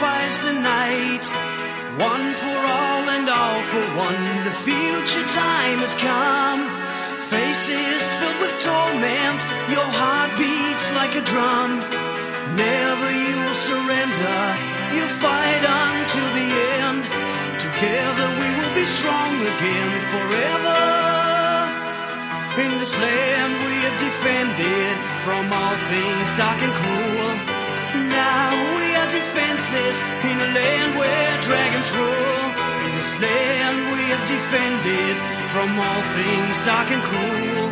sacrifice the night. One for all for one. The future time has come. Faces filled with torment. Your heart beats like a drum. Never you will surrender. You fight until the end. Together we will be strong again forever. In this land we have defended from all things dark and cruel. Now we are defenseless in a land where dragons rule. In this land we have defended from all things dark and cruel.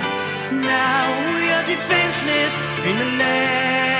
Now we are defenseless in a land